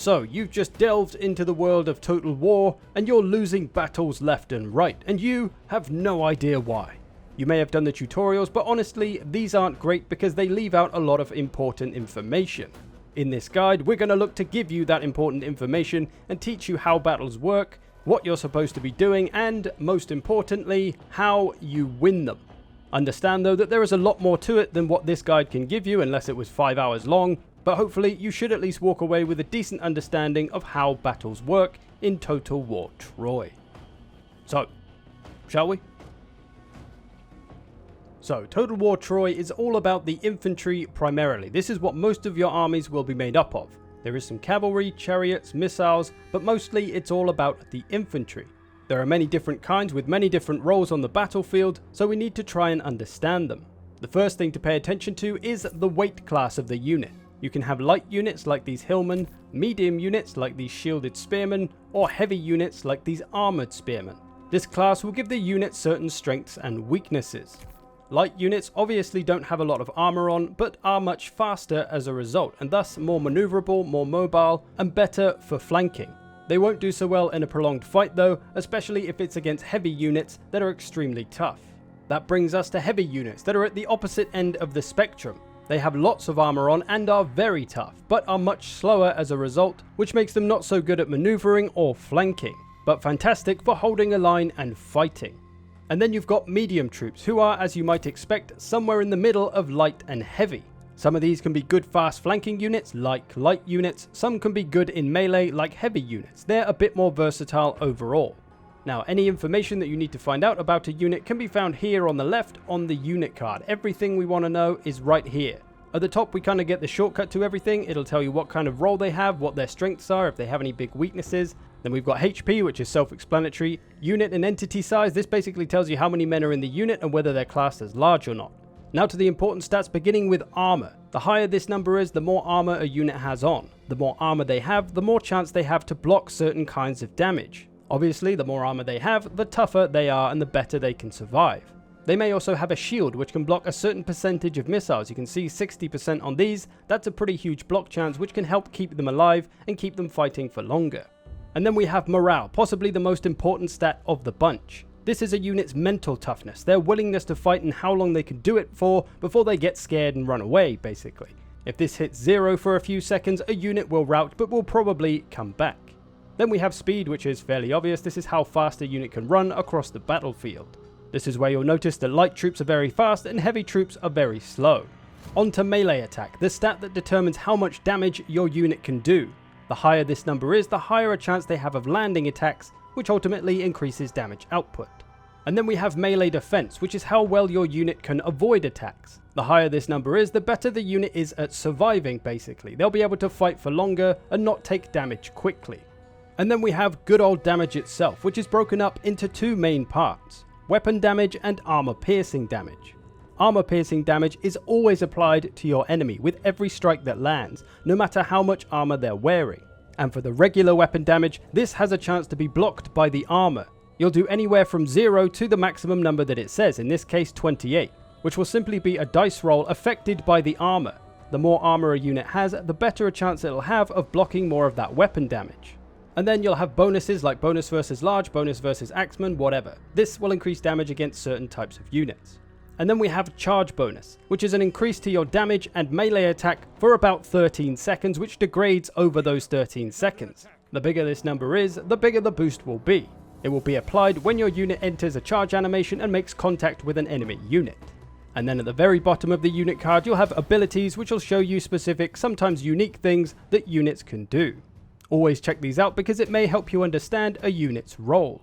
So you've just delved into the world of Total War and you're losing battles left and right, and you have no idea why. You may have done the tutorials, but honestly these aren't great because they leave out a lot of important information. In this guide we're going to look to give you that important information and teach you how battles work, what you're supposed to be doing, and most importantly how you win them. Understand though that there is a lot more to it than what this guide can give you unless it was 5 hours long, but hopefully you should at least walk away with a decent understanding of how battles work in Total War Troy. So, shall we? So, Total War Troy is all about the infantry primarily. This is what most of your armies will be made up of. There is some cavalry, chariots, missiles, but mostly it's all about the infantry. There are many different kinds with many different roles on the battlefield, so we need to try and understand them. The first thing to pay attention to is the weight class of the unit. You can have light units like these hillmen, medium units like these shielded spearmen, or heavy units like these armoured spearmen. This class will give the unit certain strengths and weaknesses. Light units obviously don't have a lot of armour on, but are much faster as a result, and thus more manoeuvrable, more mobile, and better for flanking. They won't do so well in a prolonged fight though, especially if it's against heavy units that are extremely tough. That brings us to heavy units that are at the opposite end of the spectrum. They have lots of armour on and are very tough, but are much slower as a result, which makes them not so good at manoeuvring or flanking, but fantastic for holding a line and fighting. And then you've got medium troops, who are, as you might expect, somewhere in the middle of light and heavy. Some of these can be good fast flanking units like light units, some can be good in melee like heavy units. They're a bit more versatile overall. Now, any information that you need to find out about a unit can be found here on the left on the unit card. Everything we want to know is right here. At the top we kind of get the shortcut to everything. It'll tell you what kind of role they have, what their strengths are, if they have any big weaknesses. Then we've got HP, which is self-explanatory. Unit and entity size, this basically tells you how many men are in the unit and whether they're classed as large or not. Now to the important stats, beginning with armor. The higher this number is, the more armor a unit has on. The more armor they have, the more chance they have to block certain kinds of damage. Obviously, the more armor they have, the tougher they are and the better they can survive. They may also have a shield which can block a certain percentage of missiles. You can see 60% on these. That's a pretty huge block chance which can help keep them alive and keep them fighting for longer. And then we have morale, possibly the most important stat of the bunch. This is a unit's mental toughness, their willingness to fight and how long they can do it for before they get scared and run away, basically. If this hits 0 for a few seconds, a unit will rout but will probably come back. Then we have speed, which is fairly obvious. This is how fast a unit can run across the battlefield. This is where you'll notice that light troops are very fast and heavy troops are very slow. On to melee attack, the stat that determines how much damage your unit can do. The higher this number is, the higher a chance they have of landing attacks, which ultimately increases damage output. And then we have melee defense, which is how well your unit can avoid attacks. The higher this number is, the better the unit is at surviving, basically. They'll be able to fight for longer and not take damage quickly. And then we have good old damage itself, which is broken up into two main parts: weapon damage and armor piercing damage. Armor piercing damage is always applied to your enemy with every strike that lands, no matter how much armor they're wearing. And for the regular weapon damage, this has a chance to be blocked by the armor. You'll do anywhere from 0 to the maximum number that it says, in this case 28, which will simply be a dice roll affected by the armor. The more armor a unit has, the better a chance it'll have of blocking more of that weapon damage. And then you'll have bonuses like bonus versus large, bonus versus axeman, whatever. This will increase damage against certain types of units. And then we have charge bonus, which is an increase to your damage and melee attack for about 13 seconds, which degrades over those 13 seconds. The bigger this number is, the bigger the boost will be. It will be applied when your unit enters a charge animation and makes contact with an enemy unit. And then at the very bottom of the unit card, you'll have abilities which will show you specific, sometimes unique things that units can do. Always check these out because it may help you understand a unit's role.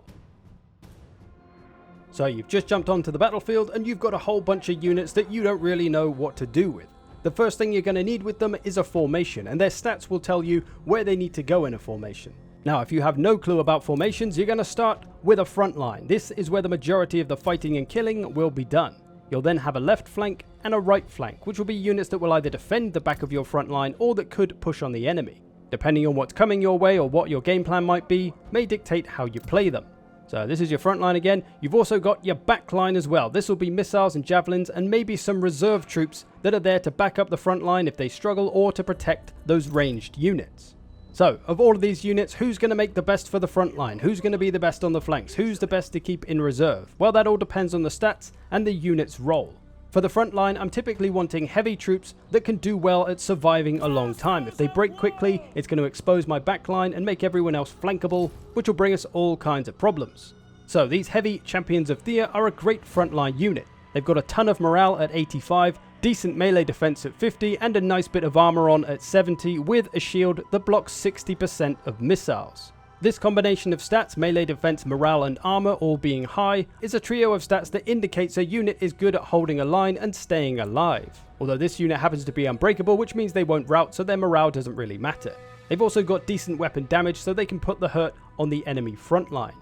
So you've just jumped onto the battlefield and you've got a whole bunch of units that you don't really know what to do with. The first thing you're going to need with them is a formation, and their stats will tell you where they need to go in a formation. Now, if you have no clue about formations, you're going to start with a front line. This is where the majority of the fighting and killing will be done. You'll then have a left flank and a right flank, which will be units that will either defend the back of your front line or that could push on the enemy. Depending on what's coming your way or what your game plan might be, may dictate how you play them. So this is your front line again. You've also got your back line as well. This will be missiles and javelins and maybe some reserve troops that are there to back up the front line if they struggle or to protect those ranged units. So, of all of these units, who's going to make the best for the front line? Who's going to be the best on the flanks? Who's the best to keep in reserve? Well, that all depends on the stats and the unit's role. For the front line, I'm typically wanting heavy troops that can do well at surviving a long time. If they break quickly, it's going to expose my backline and make everyone else flankable, which will bring us all kinds of problems. So these heavy Champions of Thea are a great frontline unit. They've got a ton of morale at 85, decent melee defense at 50, and a nice bit of armor on at 70 with a shield that blocks 60% of missiles. This combination of stats, melee defense, morale and armor all being high, is a trio of stats that indicates a unit is good at holding a line and staying alive. Although this unit happens to be unbreakable, which means they won't rout, so their morale doesn't really matter. They've also got decent weapon damage, so they can put the hurt on the enemy front line.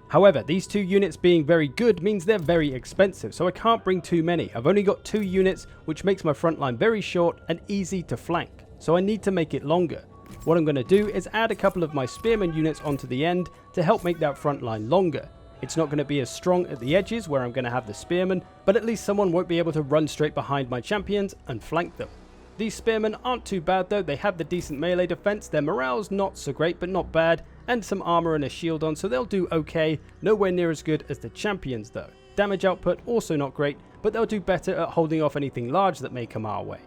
However, these two units being very good means they're very expensive, so I can't bring too many. I've only got 2 units, which makes my front line very short and easy to flank, so I need to make it longer. What I'm going to do is add a couple of my spearman units onto the end to help make that front line longer. It's not going to be as strong at the edges where I'm going to have the spearmen, but at least someone won't be able to run straight behind my champions and flank them. These spearmen aren't too bad though, they have the decent melee defense, their morale's not so great but not bad, and some armor and a shield on, so they'll do okay, nowhere near as good as the champions though. Damage output also not great, but they'll do better at holding off anything large that may come our way.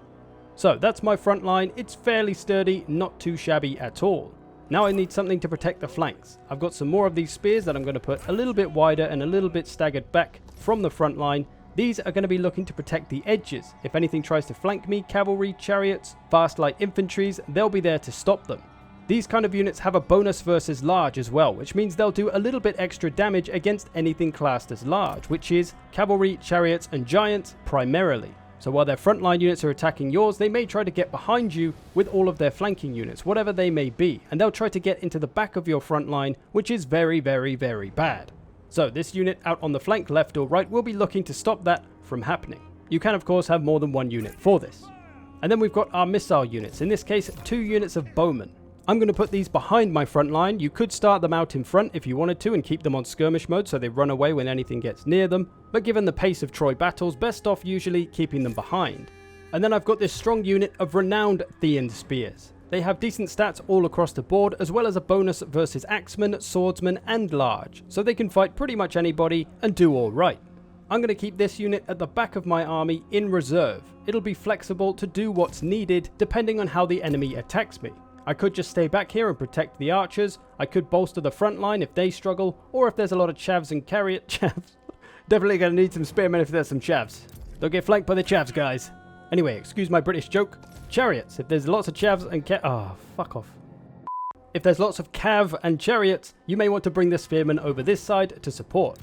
So that's my front line. It's fairly sturdy, not too shabby at all. Now I need something to protect the flanks. I've got some more of these spears that I'm going to put a little bit wider and a little bit staggered back from the front line. These are going to be looking to protect the edges. If anything tries to flank me, cavalry, chariots, fast light infantries, they'll be there to stop them. These kind of units have a bonus versus large as well, which means they'll do a little bit extra damage against anything classed as large, which is cavalry, chariots and giants primarily. So while their frontline units are attacking yours, they may try to get behind you with all of their flanking units, whatever they may be, and they'll try to get into the back of your front line, which is very, very, very bad. So this unit out on the flank left or right will be looking to stop that from happening. You can of course have more than one unit for this. And then we've got our missile units, in this case 2 units of bowmen. I'm going to put these behind my front line. You could start them out in front if you wanted to and keep them on skirmish mode so they run away when anything gets near them, but given the pace of Troy battles, best off usually keeping them behind. And then I've got this strong unit of renowned Thean spears. They have decent stats all across the board, as well as a bonus versus axemen, swordsmen and large, so they can fight pretty much anybody and do alright. I'm going to keep this unit at the back of my army in reserve. It'll be flexible to do what's needed depending on how the enemy attacks me. I could just stay back here and protect the archers, I could bolster the front line if they struggle, or if there's a lot of chavs and chavs. Definitely gonna need some spearmen if there's some chavs. Don't get flanked by the chavs, guys. Anyway, excuse my British joke. Chariots, if there's lots of chavs and fuck off. If there's lots of cav and chariots, you may want to bring the spearmen over this side to support.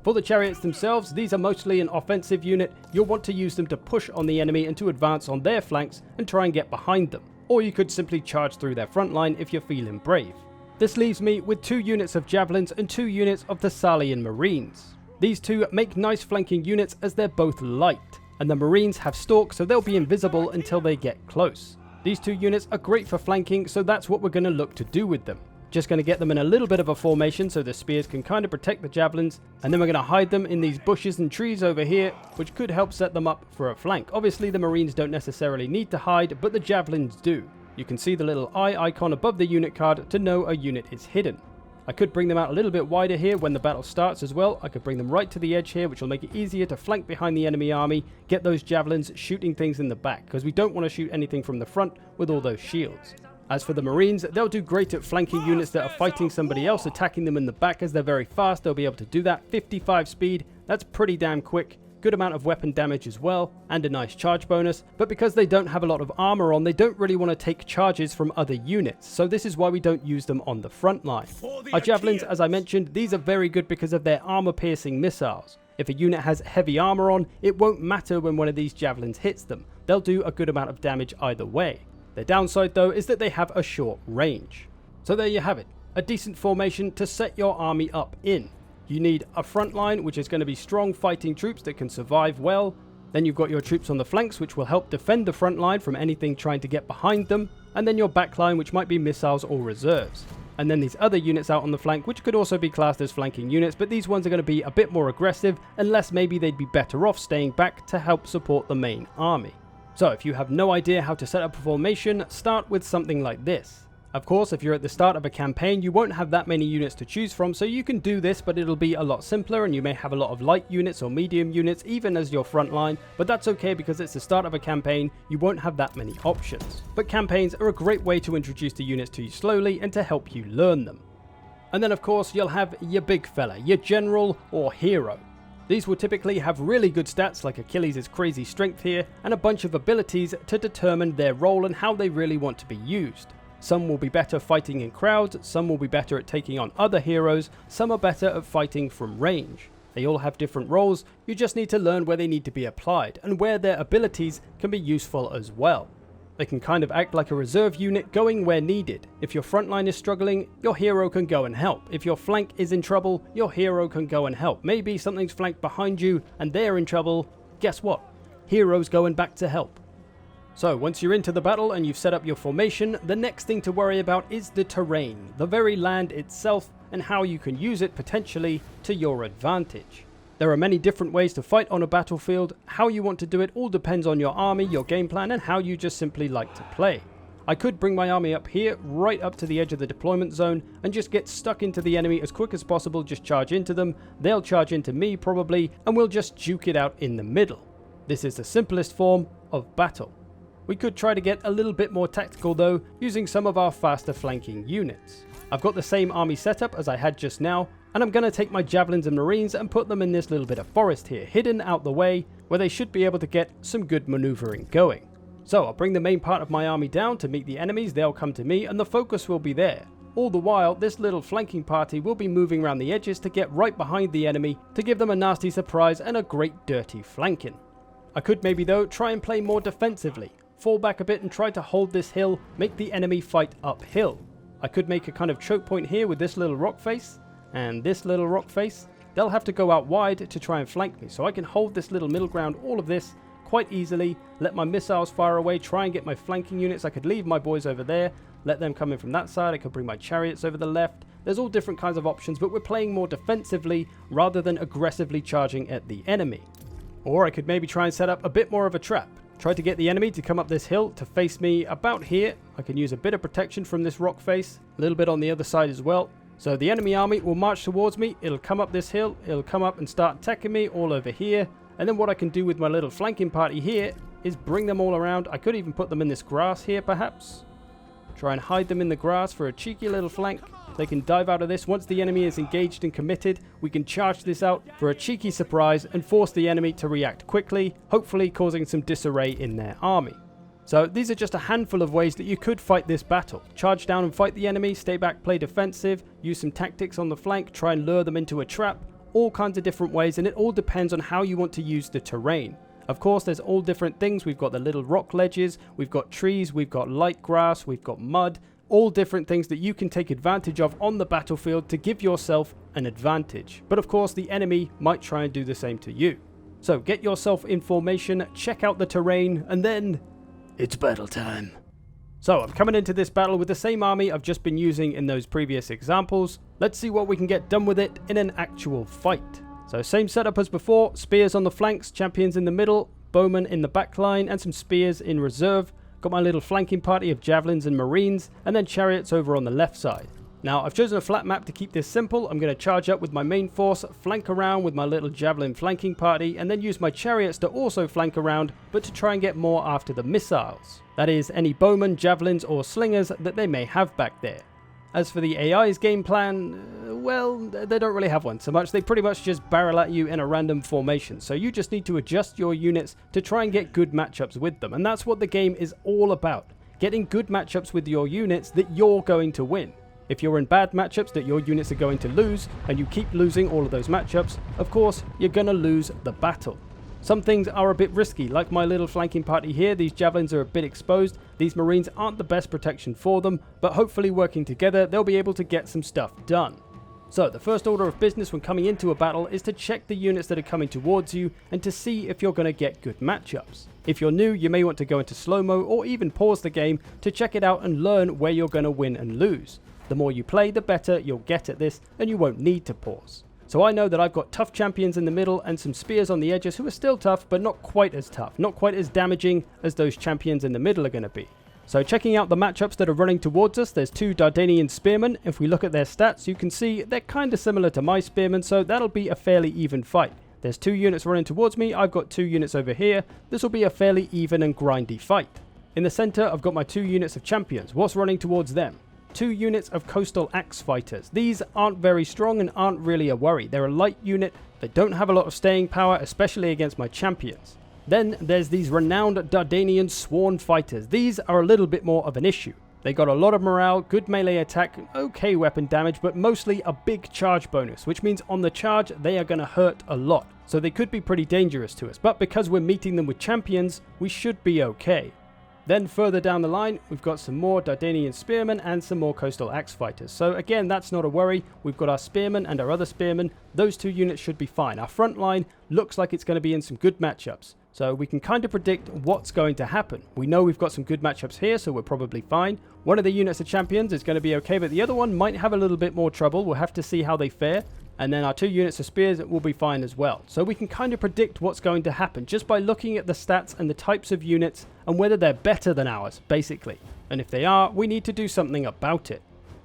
For the chariots themselves, these are mostly an offensive unit. You'll want to use them to push on the enemy and to advance on their flanks and try and get behind them. Or you could simply charge through their front line if you're feeling brave. This leaves me with 2 units of Javelins and 2 units of Thessalian Marines. These 2 make nice flanking units as they're both light, and the Marines have stalk so they'll be invisible until they get close. These 2 units are great for flanking, so that's what we're going to look to do with them. Just going to get them in a little bit of a formation so the spears can kind of protect the Javelins, and then we're going to hide them in these bushes and trees over here, which could help set them up for a flank. Obviously the Marines don't necessarily need to hide, but the Javelins do. You can see the little eye icon above the unit card to know a unit is hidden. I could bring them out a little bit wider here when the battle starts as well. I could bring them right to the edge here, which will make it easier to flank behind the enemy army, get those Javelins shooting things in the back, because we don't want to shoot anything from the front with all those shields. As for the Marines, they'll do great at flanking units that are fighting somebody else, attacking them in the back as they're very fast. They'll be able to do that. 55 speed, that's pretty damn quick. Good amount of weapon damage as well, and a nice charge bonus. But because they don't have a lot of armor on, they don't really want to take charges from other units. So this is why we don't use them on the front line. Our Javelins, as I mentioned, these are very good because of their armor-piercing missiles. If a unit has heavy armor on, it won't matter when one of these Javelins hits them. They'll do a good amount of damage either way. The downside though is that they have a short range. So there you have it, a decent formation to set your army up in. You need a front line which is going to be strong fighting troops that can survive well. Then you've got your troops on the flanks which will help defend the front line from anything trying to get behind them. And then your back line which might be missiles or reserves. And then these other units out on the flank which could also be classed as flanking units, but these ones are going to be a bit more aggressive unless maybe they'd be better off staying back to help support the main army. So if you have no idea how to set up a formation, start with something like this. Of course, if you're at the start of a campaign, you won't have that many units to choose from, so you can do this, but it'll be a lot simpler and you may have a lot of light units or medium units even as your front line, but that's okay because it's the start of a campaign, you won't have that many options. But campaigns are a great way to introduce the units to you slowly and to help you learn them. And then of course you'll have your big fella, your general or hero. These will typically have really good stats like Achilles' crazy strength here and a bunch of abilities to determine their role and how they really want to be used. Some will be better fighting in crowds, some will be better at taking on other heroes, some are better at fighting from range. They all have different roles, you just need to learn where they need to be applied and where their abilities can be useful as well. They can kind of act like a reserve unit going where needed. If your front line is struggling, your hero can go and help. If your flank is in trouble, your hero can go and help. Maybe something's flanked behind you and they're in trouble. Guess what? Hero's going back to help. So once you're into the battle and you've set up your formation, the next thing to worry about is the terrain, the very land itself, and how you can use it potentially to your advantage. There are many different ways to fight on a battlefield. How you want to do it all depends on your army, your game plan, and how you just simply like to play. I could bring my army up here, right up to the edge of the deployment zone, and just get stuck into the enemy as quick as possible, just charge into them, they'll charge into me probably, and we'll just duke it out in the middle. This is the simplest form of battle. We could try to get a little bit more tactical though, using some of our faster flanking units. I've got the same army setup as I had just now, and I'm going to take my Javelins and Marines and put them in this little bit of forest here, hidden out the way, where they should be able to get some good maneuvering going. So I'll bring the main part of my army down to meet the enemies, they'll come to me, and the focus will be there. All the while, this little flanking party will be moving around the edges to get right behind the enemy to give them a nasty surprise and a great dirty flanking. I could maybe though try and play more defensively. Fall back a bit and try to hold this hill, make the enemy fight uphill. I could make a kind of choke point here with this little rock face and this little rock face. They'll have to go out wide to try and flank me, so I can hold this little middle ground, all of this, quite easily, let my missiles fire away, try and get my flanking units. I could leave my boys over there, let them come in from that side. I could bring my chariots over the left. There's all different kinds of options, but we're playing more defensively rather than aggressively charging at the enemy. Or I could maybe try and set up a bit more of a trap. Try to get the enemy to come up this hill to face me about here. I can use a bit of protection from this rock face, a little bit on the other side as well. So the enemy army will march towards me, it'll come up this hill, it'll come up and start attacking me all over here. And then what I can do with my little flanking party here is bring them all around. I could even put them in this grass here perhaps. Try and hide them in the grass for a cheeky little flank. They can dive out of this. Once the enemy is engaged and committed, we can charge this out for a cheeky surprise and force the enemy to react quickly, hopefully causing some disarray in their army. So these are just a handful of ways that you could fight this battle. Charge down and fight the enemy, stay back, play defensive, use some tactics on the flank, try and lure them into a trap, all kinds of different ways, and it all depends on how you want to use the terrain. Of course, there's all different things. We've got the little rock ledges, we've got trees, we've got light grass, we've got mud, all different things that you can take advantage of on the battlefield to give yourself an advantage. But of course, the enemy might try and do the same to you. So get yourself in formation, check out the terrain, and then it's battle time. So I'm coming into this battle with the same army I've just been using in those previous examples. Let's see what we can get done with it in an actual fight. So same setup as before, spears on the flanks, champions in the middle, bowmen in the back line, and some spears in reserve. Got my little flanking party of javelins and marines, and then chariots over on the left side. Now I've chosen a flat map to keep this simple. I'm going to charge up with my main force, flank around with my little javelin flanking party, and then use my chariots to also flank around, but to try and get more after the missiles. That is, any bowmen, javelins, or slingers that they may have back there. As for the AI's game plan, well, they don't really have one so much. They pretty much just barrel at you in a random formation. So you just need to adjust your units to try and get good matchups with them. And that's what the game is all about. Getting good matchups with your units that you're going to win. If you're in bad matchups that your units are going to lose, and you keep losing all of those matchups, of course, you're going to lose the battle. Some things are a bit risky, like my little flanking party here. These javelins are a bit exposed. These marines aren't the best protection for them, but hopefully working together, they'll be able to get some stuff done. So the first order of business when coming into a battle is to check the units that are coming towards you and to see if you're going to get good matchups. If you're new, you may want to go into slow-mo or even pause the game to check it out and learn where you're going to win and lose. The more you play, the better you'll get at this, and you won't need to pause. So I know that I've got tough champions in the middle and some spears on the edges who are still tough, but not quite as tough, not quite as damaging as those champions in the middle are going to be. So checking out the matchups that are running towards us, there's 2 Dardanian spearmen. If we look at their stats, you can see they're kind of similar to my spearmen, so that'll be a fairly even fight. There's 2 units running towards me, I've got 2 units over here. This will be a fairly even and grindy fight. In the center, I've got my 2 units of champions. What's running towards them? 2 units of coastal axe fighters. These aren't very strong and aren't really a worry. They're a light unit, they don't have a lot of staying power, especially against my champions. Then there's these renowned Dardanian sworn fighters. These are a little bit more of an issue. They got a lot of morale, good melee attack, okay weapon damage, but mostly a big charge bonus, which means on the charge they are going to hurt a lot. So they could be pretty dangerous to us, but because we're meeting them with champions, we should be okay. Then further down the line, we've got some more Dardanian spearmen and some more coastal axe fighters. So again, that's not a worry. We've got our spearmen and our other spearmen. Those 2 units should be fine. Our front line looks like it's going to be in some good matchups. So we can kind of predict what's going to happen. We know we've got some good matchups here, so we're probably fine. One of the units of champions is going to be okay, but the other one might have a little bit more trouble. We'll have to see how they fare. And then our 2 units of spears will be fine as well. So we can kind of predict what's going to happen just by looking at the stats and the types of units and whether they're better than ours, basically. And if they are, we need to do something about it.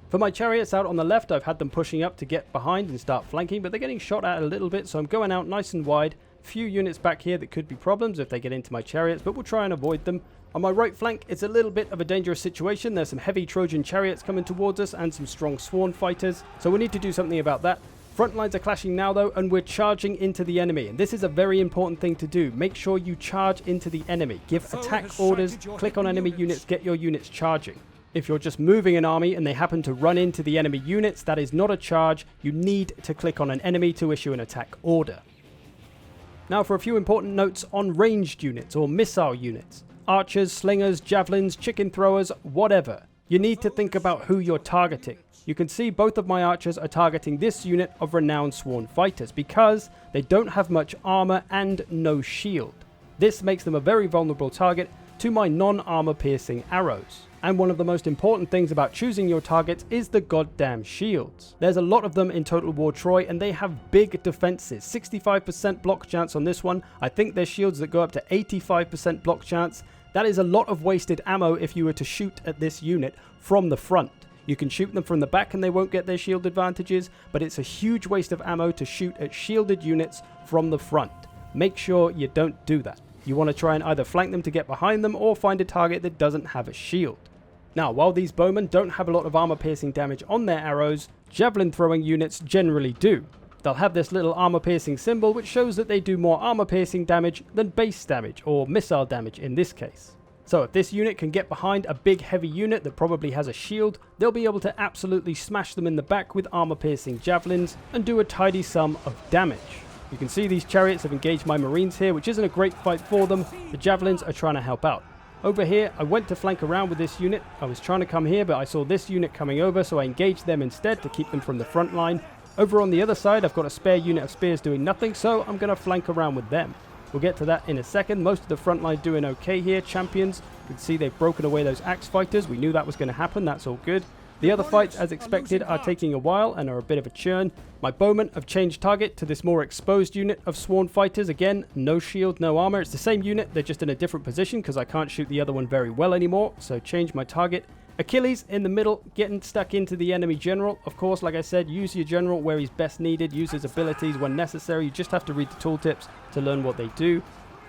For my chariots out on the left, I've had them pushing up to get behind and start flanking, but they're getting shot at a little bit, so I'm going out nice and wide. Few units back here that could be problems if they get into my chariots, but we'll try and avoid them. On my right flank, it's a little bit of a dangerous situation. There's some heavy Trojan chariots coming towards us and some strong sworn fighters, so we need to do something about that. Front lines are clashing now though, and we're charging into the enemy, and this is a very important thing to do. Make sure you charge into the enemy. Give attack orders, click on enemy units, get your units charging. If you're just moving an army and they happen to run into the enemy units, that is not a charge. You need to click on an enemy to issue an attack order. Now for a few important notes on ranged units or missile units. Archers, slingers, javelins, chicken throwers, whatever. You need to think about who you're targeting. You can see both of my archers are targeting this unit of renowned sworn fighters because they don't have much armor and no shield. This makes them a very vulnerable target to my non-armor piercing arrows. And one of the most important things about choosing your targets is the goddamn shields. There's a lot of them in Total War Troy and they have big defenses. 65% block chance on this one. I think there's shields that go up to 85% block chance. That is a lot of wasted ammo if you were to shoot at this unit from the front. You can shoot them from the back and they won't get their shield advantages, but it's a huge waste of ammo to shoot at shielded units from the front. Make sure you don't do that. You want to try and either flank them to get behind them or find a target that doesn't have a shield. Now, while these bowmen don't have a lot of armor piercing damage on their arrows, javelin throwing units generally do. They'll have this little armor piercing symbol which shows that they do more armor piercing damage than base damage, or missile damage in this case. So if this unit can get behind a big heavy unit that probably has a shield, they'll be able to absolutely smash them in the back with armor piercing javelins and do a tidy sum of damage. You can see these chariots have engaged my marines here, which isn't a great fight for them. The javelins are trying to help out. Over here, I went to flank around with this unit. I was trying to come here, but I saw this unit coming over, so I engaged them instead to keep them from the front line. Over on the other side, I've got a spare unit of spears doing nothing, so I'm going to flank around with them. We'll get to that in a second. Most of the front line doing okay here. Champions, you can see they've broken away those axe fighters. We knew that was going to happen. That's all good. The other fights, as expected, are taking a while and are a bit of a churn. My bowmen have changed target to this more exposed unit of sworn fighters. Again, no shield, no armor. It's the same unit. They're just in a different position because I can't shoot the other one very well anymore. So change my target. Achilles in the middle, getting stuck into the enemy general. Of course, like I said, use your general where he's best needed. Use his abilities when necessary. You just have to read the tooltips to learn what they do.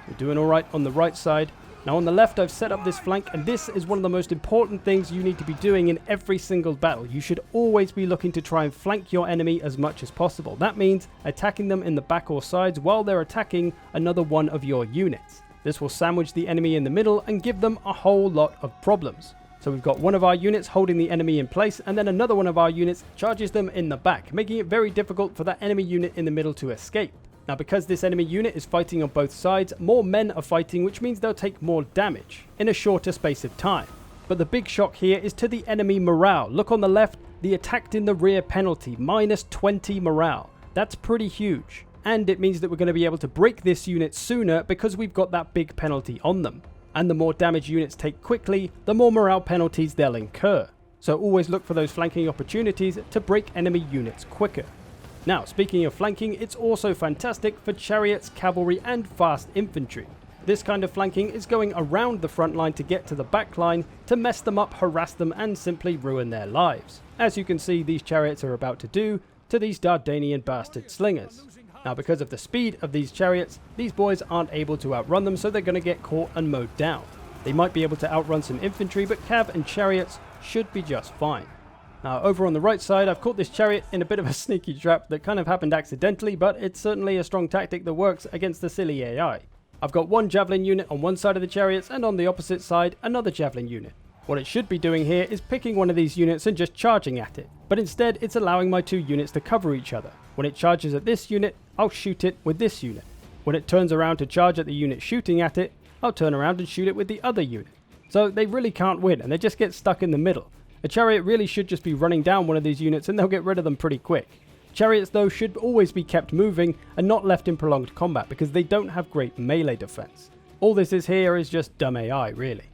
We're doing all right on the right side. Now on the left, I've set up this flank, and this is one of the most important things you need to be doing in every single battle. You should always be looking to try and flank your enemy as much as possible. That means attacking them in the back or sides while they're attacking another one of your units. This will sandwich the enemy in the middle and give them a whole lot of problems. So we've got one of our units holding the enemy in place, and then another one of our units charges them in the back, making it very difficult for that enemy unit in the middle to escape. Now because this enemy unit is fighting on both sides, more men are fighting, which means they'll take more damage in a shorter space of time. But the big shock here is to the enemy morale. Look on the left, the attacked in the rear penalty, minus 20 morale. That's pretty huge. And it means that we're going to be able to break this unit sooner because we've got that big penalty on them. And the more damage units take quickly, the more morale penalties they'll incur. So always look for those flanking opportunities to break enemy units quicker. Now, speaking of flanking, it's also fantastic for chariots, cavalry, and fast infantry. This kind of flanking is going around the front line to get to the back line to mess them up, harass them, and simply ruin their lives. As you can see, these chariots are about to do to these Dardanian bastard slingers. Now, because of the speed of these chariots, these boys aren't able to outrun them, so they're going to get caught and mowed down. They might be able to outrun some infantry, but cav and chariots should be just fine. Now, over on the right side, I've caught this chariot in a bit of a sneaky trap that kind of happened accidentally, but it's certainly a strong tactic that works against the silly AI. I've got one javelin unit on one side of the chariots, and on the opposite side, another javelin unit. What it should be doing here is picking one of these units and just charging at it, but instead it's allowing my two units to cover each other. When it charges at this unit, I'll shoot it with this unit. When it turns around to charge at the unit shooting at it, I'll turn around and shoot it with the other unit. So they really can't win, and they just get stuck in the middle. A chariot really should just be running down one of these units and they'll get rid of them pretty quick. Chariots though should always be kept moving and not left in prolonged combat because they don't have great melee defense. All this is here is just dumb AI really.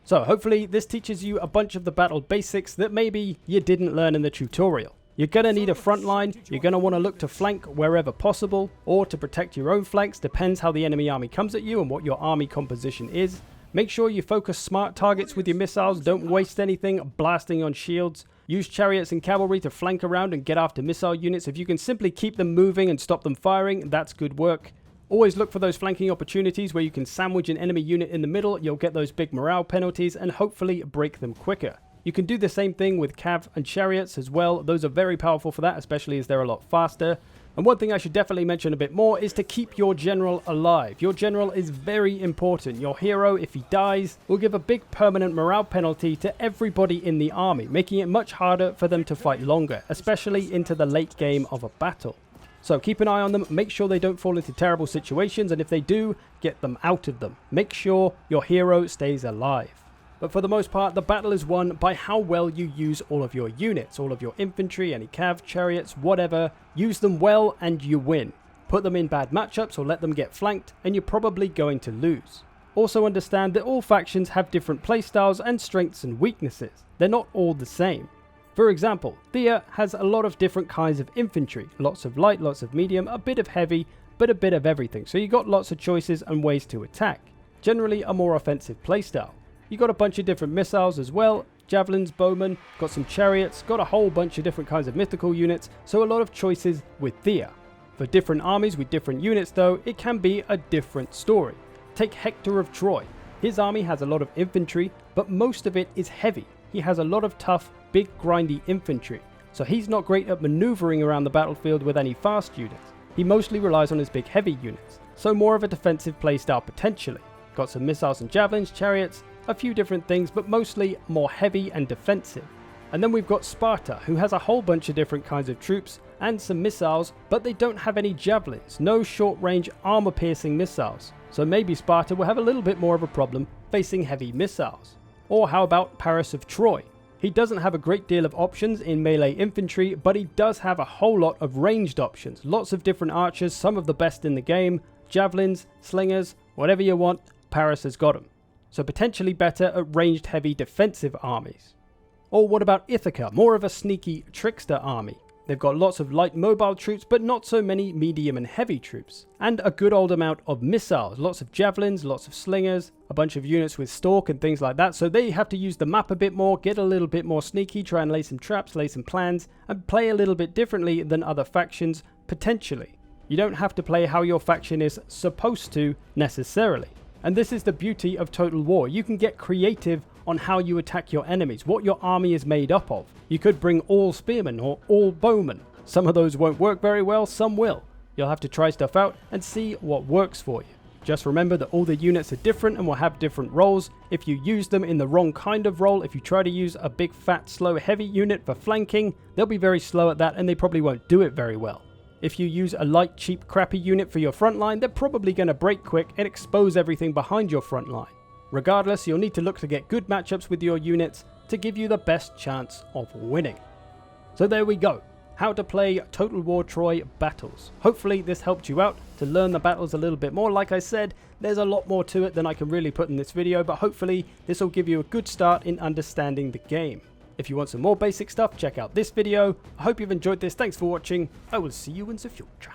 So hopefully this teaches you a bunch of the battle basics that maybe you didn't learn in the tutorial. You're going to need a front line, you're going to want to look to flank wherever possible, or to protect your own flanks, depends how the enemy army comes at you and what your army composition is. Make sure you focus smart targets with your missiles, don't waste anything blasting on shields. Use chariots and cavalry to flank around and get after missile units. If you can simply keep them moving and stop them firing, that's good work. Always look for those flanking opportunities where you can sandwich an enemy unit in the middle, you'll get those big morale penalties and hopefully break them quicker. You can do the same thing with cav and chariots as well. Those are very powerful for that, especially as they're a lot faster. And one thing I should definitely mention a bit more is to keep your general alive. Your general is very important. Your hero, if he dies, will give a big permanent morale penalty to everybody in the army, making it much harder for them to fight longer, especially into the late game of a battle. So keep an eye on them, make sure they don't fall into terrible situations, and if they do, get them out of them. Make sure your hero stays alive. But for the most part, the battle is won by how well you use all of your units, all of your infantry, any cav, chariots, whatever. Use them well and you win. Put them in bad matchups or let them get flanked and you're probably going to lose. Also understand that all factions have different playstyles and strengths and weaknesses. They're not all the same. For example, Thea has a lot of different kinds of infantry. Lots of light, lots of medium, a bit of heavy, but a bit of everything. So you got lots of choices and ways to attack. Generally a more offensive playstyle. You got a bunch of different missiles as well, javelins, bowmen, got some chariots, got a whole bunch of different kinds of mythical units, so a lot of choices with Thea. For different armies with different units though, it can be a different story. Take Hector of Troy. His army has a lot of infantry, but most of it is heavy. He has a lot of tough, big grindy infantry, so he's not great at maneuvering around the battlefield with any fast units. He mostly relies on his big heavy units, so more of a defensive playstyle potentially. Got some missiles and javelins, chariots, a few different things, but mostly more heavy and defensive. And then we've got Sparta, who has a whole bunch of different kinds of troops and some missiles, but they don't have any javelins, no short-range armor-piercing missiles. So maybe Sparta will have a little bit more of a problem facing heavy missiles. Or how about Paris of Troy? He doesn't have a great deal of options in melee infantry, but he does have a whole lot of ranged options. Lots of different archers, some of the best in the game, javelins, slingers, whatever you want, Paris has got them. So potentially better at ranged heavy defensive armies. Or what about Ithaca, more of a sneaky trickster army? They've got lots of light mobile troops, but not so many medium and heavy troops. And a good old amount of missiles, lots of javelins, lots of slingers, a bunch of units with stalk and things like that. So they have to use the map a bit more, get a little bit more sneaky, try and lay some traps, lay some plans, and play a little bit differently than other factions, potentially. You don't have to play how your faction is supposed to, necessarily. And this is the beauty of Total War. You can get creative on how you attack your enemies, what your army is made up of. You could bring all spearmen or all bowmen. Some of those won't work very well, some will. You'll have to try stuff out and see what works for you. Just remember that all the units are different and will have different roles. If you use them in the wrong kind of role, if you try to use a big fat slow heavy unit for flanking, they'll be very slow at that and they probably won't do it very well. If you use a light, cheap, crappy unit for your front line, they're probably going to break quick and expose everything behind your front line. Regardless, you'll need to look to get good matchups with your units to give you the best chance of winning. So there we go. How to play Total War Troy battles. Hopefully this helped you out to learn the battles a little bit more. Like I said, there's a lot more to it than I can really put in this video, but hopefully this will give you a good start in understanding the game. If you want some more basic stuff, check out this video. I hope you've enjoyed this. Thanks for watching. I will see you in the future.